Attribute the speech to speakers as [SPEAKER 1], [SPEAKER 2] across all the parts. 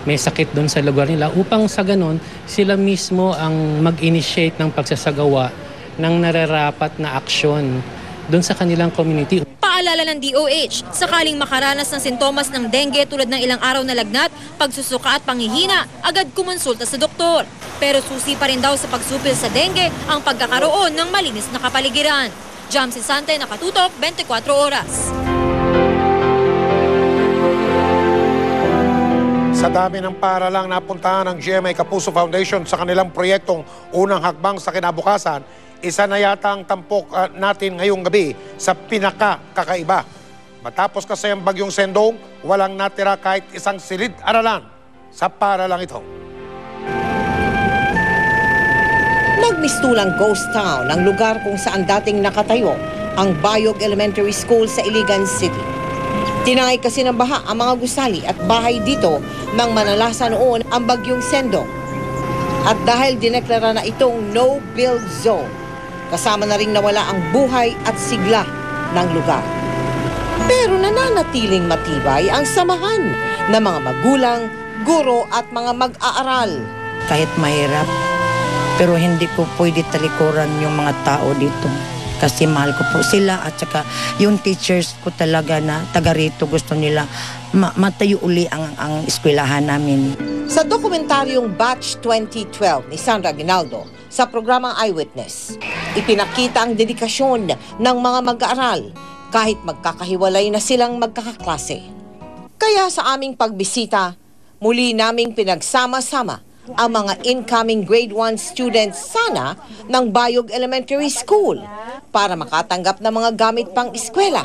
[SPEAKER 1] may sakit doon sa lugar nila upang sa ganun sila mismo ang mag-initiate ng pagsasagawa ng nararapat na aksyon doon sa kanilang community.
[SPEAKER 2] Paalala ng DOH, sakaling makaranas ng sintomas ng dengue tulad ng ilang araw na lagnat, pagsusuka at panghihina, agad kumonsulta sa doktor. Pero susi pa rin daw sa pagsupil sa dengue ang pagkakaroon ng malinis na kapaligiran. Jamsi Sante, Nakatutok, 24 Oras.
[SPEAKER 3] Sa dami ng paralang napuntahan ng GMA Kapuso Foundation sa kanilang proyektong Unang Hakbang sa Kinabukasan, isa na yata ang tampok natin ngayong gabi sa pinaka-kakaiba. Matapos kasi ang bagyong Sendong, walang natira kahit isang silid-aralan sa paralang ito.
[SPEAKER 4] Nagmistulang ghost town ang lugar kung saan dating nakatayo ang Bayog Elementary School sa Iligan City. Tinangay kasi ng baha ang mga gusali at bahay dito nang manalasa noon ang bagyong Sendong. At dahil dineklara na itong no-build zone, kasama na ring nawala ang buhay at sigla ng lugar. Pero nananatiling matibay ang samahan ng mga magulang, guro at mga mag-aaral.
[SPEAKER 5] Kahit mahirap, pero hindi ko pwede talikuran yung mga tao dito. Kasi mahal ko po sila at saka yung teachers ko talaga na taga rito gusto nila matayo uli ang eskwelahan namin.
[SPEAKER 4] Sa dokumentaryong Batch 2012 ni Sandra Aguinaldo sa programang Eyewitness, ipinakita ang dedikasyon ng mga mag-aaral kahit magkakahiwalay na silang magkakaklase. Kaya sa aming pagbisita, muli naming pinagsama-sama ang mga incoming grade 1 students sana ng Bayog Elementary School para makatanggap ng mga gamit pang eskwela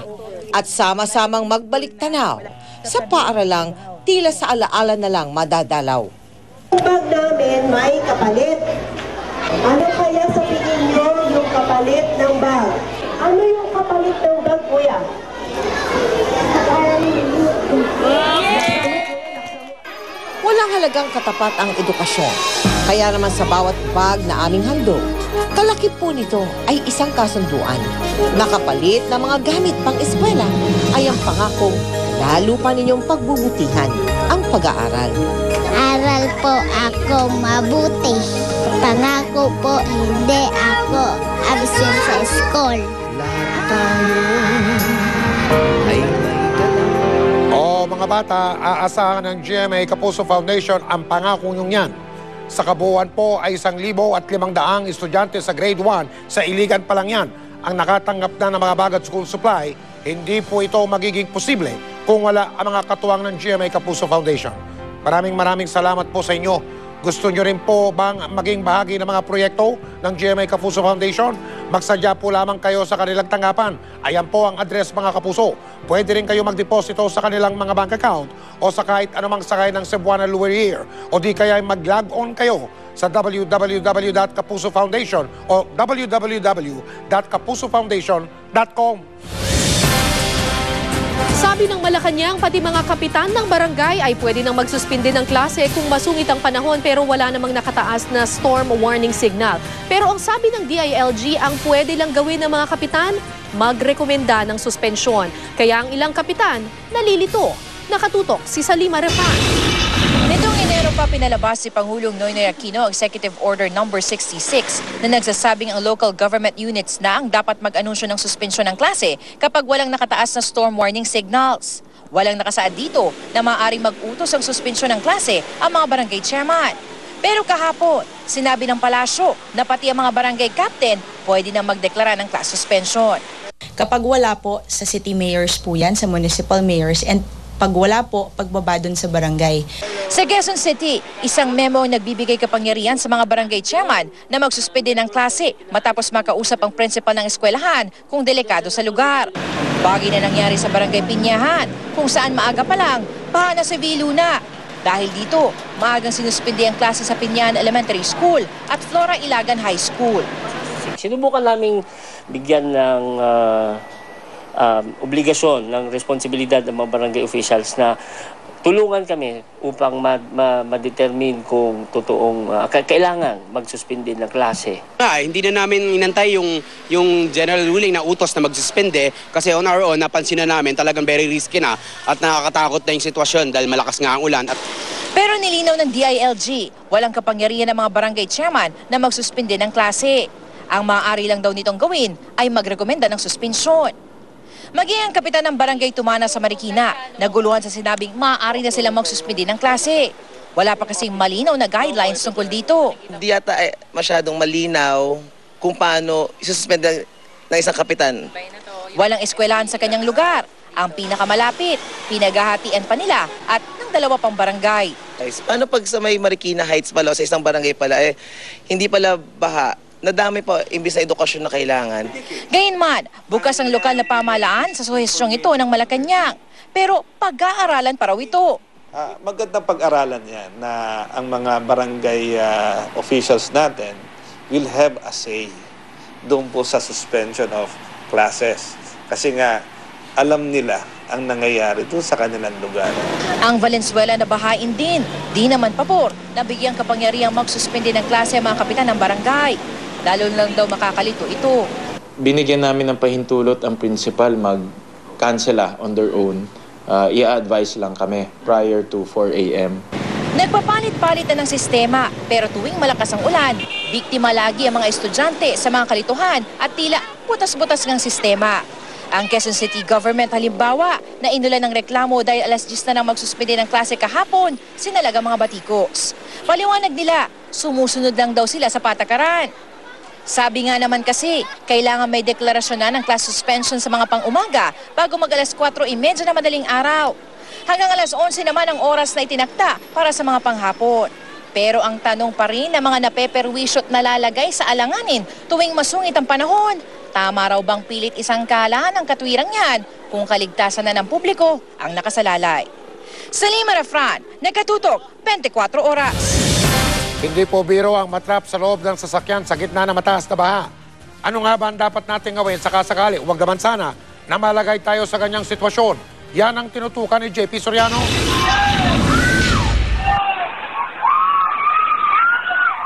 [SPEAKER 4] at sama-samang magbalik tanaw sa paaralang tila sa alaala na lang madadalaw.
[SPEAKER 6] Yung bag namin may kapalit. Ano kaya sa tingin nyo yung kapalit ng bag? Ano yung kapalit ng bag, kuya?
[SPEAKER 4] Walang halagang katapat ang edukasyon. Kaya naman sa bawat bag na aming handog, kalakip po nito ay isang kasunduan. Nakapalit na mga gamit pang eskwela ay ang pangakong lalo pa ninyong pagbubutihan ang pag-aaral.
[SPEAKER 7] Aral po ako mabuti. Pangako po hindi ako absent sa school.
[SPEAKER 3] Mga bata, aasahan ng GMA Kapuso Foundation ang pangako nyong yan. Sa kabuuan po ay 1,500 estudyante sa grade 1 sa Iligan pa lang yan ang nakatanggap na ng mga bag at school supply. Hindi po ito magiging posible kung wala ang mga katuwang ng GMA Kapuso Foundation. Maraming salamat po sa inyo. Gusto nyo rin po bang maging bahagi ng mga proyekto ng GMA Kapuso Foundation? Magsadya po lamang kayo sa kanilang tanggapan. Ayan po ang address mga kapuso. Pwede rin kayo magdeposito sa kanilang mga bank account o sa kahit anumang sakay ng Cebuana Luwerier o di kaya mag-log on kayo sa www.kapusofoundation o www.kapusofoundation.com.
[SPEAKER 8] Sabi ng Malacanang, pati mga kapitan ng barangay ay pwede nang magsuspinde ng klase kung masungit ang panahon pero wala namang nakataas na storm warning signal. Pero ang sabi ng DILG, ang pwede lang gawin ng mga kapitan, magrekomenda ng suspensyon. Kaya ang ilang kapitan, nalilito. Nakatutok si Salima Refan.
[SPEAKER 9] Nitong Enero pa pinalabas si Pangulong Noynoy Aquino Executive Order No. 66 na nagsasabing ang local government units na ang dapat mag-anunsyo ng suspensyon ng klase kapag walang nakataas na storm warning signals. Walang nakasaad dito na maaaring mag-utos ang suspensyon ng klase ang mga barangay chairman. Pero kahapon, sinabi ng palasyo na pati ang mga barangay captain pwede na magdeklara ng class suspension.
[SPEAKER 10] Kapag wala po sa city mayors po yan, sa municipal mayors, and pag wala po, pagbaba dun sa barangay.
[SPEAKER 9] Sa Quezon City, isang memo ang nagbibigay kapangyarihan sa mga barangay chairman na magsuspende ng klase matapos makausap ang principal ng eskwelahan kung delikado sa lugar. Bagay na nangyari sa barangay Pinyahan kung saan maaga pa lang, baha na sa Viluna. Dahil dito, maagang sinuspende ang klase sa Pinyahan Elementary School at Flora Ilagan High School.
[SPEAKER 11] Sinubukan naming bigyan ng obligasyon ng responsibilidad ng mga barangay officials na tulungan kami upang ma-determine kung totoong kailangan magsuspende ng klase.
[SPEAKER 12] Hindi na namin inantay yung general ruling na utos na magsuspende kasi on our own napansin na namin talagang very risky na at nakakatakot na yung sitwasyon dahil malakas nga ang ulan at
[SPEAKER 9] Pero nilinaw ng DILG, walang kapangyarihan ng mga barangay chairman na magsuspinde ng klase. Ang maaari lang daw nitong gawin ay magrekomenda ng suspensyon. Maging ang kapitan ng barangay Tumana sa Marikina, naguluhan sa sinabing maaari na silang magsuspindi ng klase. Wala pa kasing malinaw na guidelines tungkol dito.
[SPEAKER 13] Hindi yata masyadong malinaw kung paano isususpend ng isang kapitan.
[SPEAKER 9] Walang eskwelahan sa kanyang lugar. Ang pinakamalapit, pinaghahatian pa nila at ng 2 pang barangay.
[SPEAKER 13] Paano pag sa may Marikina Heights pala o sa isang barangay pala, hindi pala baha? Nadami pa imbis na edukasyon na kailangan.
[SPEAKER 9] Gayunman, bukas ang lokal na pamahalaan sa suhestyong ito ng Malacanang. Pero pag-aaralan pa raw ito.
[SPEAKER 14] Magandang pag-aralan yan na ang mga barangay officials natin will have a say doon po sa suspension of classes. Kasi nga, alam nila ang nangyayari doon sa kanilang lugar.
[SPEAKER 9] Ang Valenzuela na bahain din, di naman pabor na bigyang kapangyarihang magsuspende ng klase ang mga kapitan ng barangay. Lalo lang daw makakalito ito.
[SPEAKER 15] Binigyan namin ng pahintulot ang principal mag-cancela on their own. I-advise lang kami prior to 4 a.m.
[SPEAKER 9] Nagpapalit-palit na ng sistema, pero tuwing malakas ang ulan, biktima lagi ang mga estudyante sa mga kalituhan at tila butas-butas ng sistema. Ang Quezon City Government halimbawa na inulan ng reklamo dahil alas 10 na nang magsuspende ng klase kahapon, sinalaga mga batikos. Paliwanag nila, sumusunod lang daw sila sa patakaran. Sabi nga naman kasi, kailangan may deklarasyon na ng class suspension sa mga pang-umaga bago mag-alas 4:30 na madaling araw. Hanggang alas 11 naman ang oras na itinakda para sa mga panghapon. Pero ang tanong pa rin ng mga napeperwisyo at nalalagay sa alanganin tuwing masungit ang panahon, tama raw bang pilit isang kala ng katwirang yan kung kaligtasan na ng publiko ang nakasalalay? Salima Rafran, Nagkatutok, 24 Oras.
[SPEAKER 3] Hindi po biro ang matrap sa loob ng sasakyan sa gitna ng mataas na baha. Ano nga ba ang dapat natin gawin sakasakali? Huwag naman sana na malagay tayo sa ganyang sitwasyon. Yan ang tinutukan ni JP Soriano.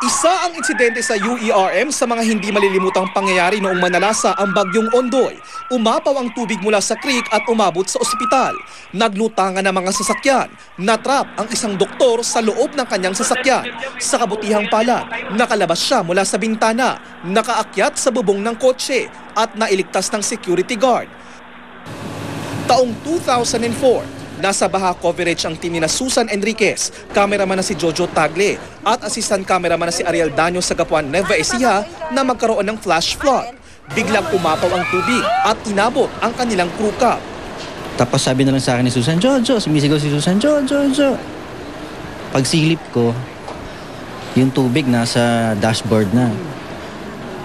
[SPEAKER 16] Isa ang insidente sa UERM sa mga hindi malilimutang pangyayari noong manalasa ang bagyong Ondoy. Umapaw ang tubig mula sa creek at umabot sa ospital. Naglutangan ng mga sasakyan. Natrap ang isang doktor sa loob ng kanyang sasakyan. Sa kabutihang palad, nakalabas siya mula sa bintana, nakaakyat sa bubong ng kotse at nailigtas ng security guard. Taong 2004, nasa baha coverage ang team ni Susan Enriquez, cameraman na si Jojo Tagle at assistant cameraman na si Ariel Daño sa Gapuan Nueva Ecija na magkaroon ng flash flood. Biglang umapaw ang tubig at inabot ang kanilang crew cab.
[SPEAKER 17] Tapos sabi na lang sa akin ni Susan, Jojo, sumisigaw si Susan, Jojo. Pagsilip ko, yung tubig nasa dashboard na.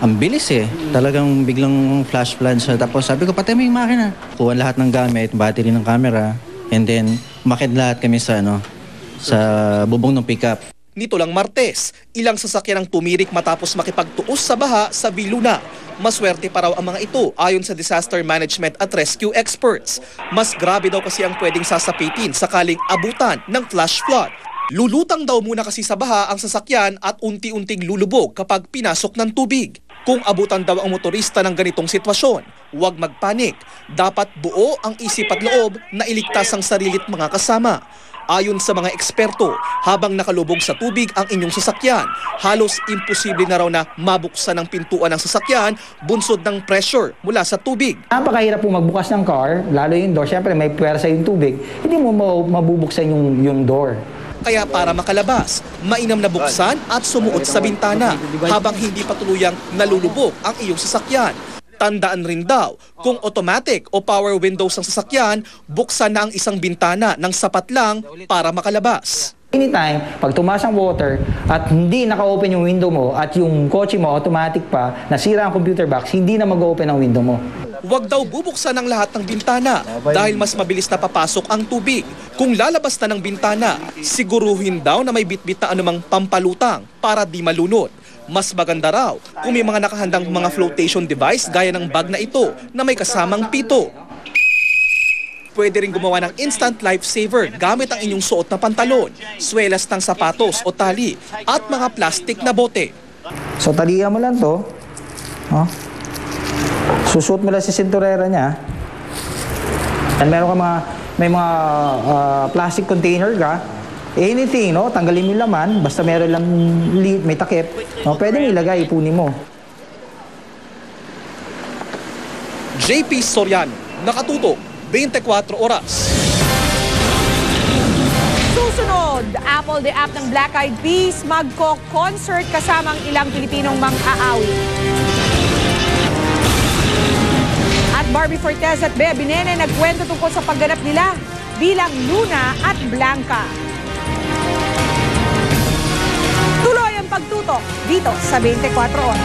[SPEAKER 17] Ang bilis talagang biglang flash flood siya. Tapos sabi ko, patay mo yung makina. Kuha lahat ng gamit, battery ng camera. And then, umakyat lahat kami sa bubong ng pickup.
[SPEAKER 16] Nito lang Martes, ilang sasakyan ang tumirik matapos makipagtuos sa baha sa Viluna. Maswerte pa raw ang mga ito ayon sa disaster management at rescue experts. Mas grabe daw kasi ang pwedeng sasapitin sakaling abutan ng flash flood. Lulutang daw muna kasi sa baha ang sasakyan at unti-unting lulubog kapag pinasok ng tubig. Kung abutan daw ang motorista ng ganitong sitwasyon, huwag magpanik. Dapat buo ang isip at loob na iligtas ang sarili at mga kasama. Ayon sa mga eksperto, habang nakalubog sa tubig ang inyong sasakyan, halos imposible na raw na mabuksan ang pintuan ng sasakyan bunsod ng pressure mula sa tubig.
[SPEAKER 18] Napakahirap po magbukas ng car, lalo yung door. Siyempre may puwersa yung tubig, hindi mo mabubuksan yung door.
[SPEAKER 16] Kaya para makalabas, mainam na buksan at sumuot sa bintana habang hindi pa tuluyang nalulubog ang iyong sasakyan. Tandaan rin daw, kung automatic o power windows ang sasakyan, buksan na ang isang bintana ng sapat lang para makalabas.
[SPEAKER 18] Anytime, pag tumaas ang water at hindi naka-open yung window mo at yung kotse mo automatic pa, nasira ang computer box, hindi na mag-open ang window mo.
[SPEAKER 16] Huwag daw bubuksan ang lahat ng bintana dahil mas mabilis na papasok ang tubig. Kung lalabas na ng bintana, siguruhin daw na may bitbit na anumang pampalutang para di malunod. Mas maganda raw kung may mga nakahandang mga flotation device gaya ng bag na ito na may kasamang pito. Pwede rin gumawa ng instant lifesaver gamit ang inyong suot na pantalon, swelas ng sapatos o tali at mga plastic na bote.
[SPEAKER 18] So talihan mo lang to. Susuot mo lang sa sinturera niya. And meron ka may mga plastic container ka. Anything, no? Tanggalin mo yung laman, basta meron lang may takip, no? Pwede mo ilagay, ipunin mo.
[SPEAKER 16] JP Soriano, nakatutok, 24 oras.
[SPEAKER 19] Susunod, Apple the App ng Black Eyed Peas magko-concert kasamang ilang Pilipinong mang-aawi. At Barbie Fortes at Bea Binene nagkwento tungkol sa pagganap nila bilang Luna at Blanca. Tuloy ang pagtutok dito sa 24 oras.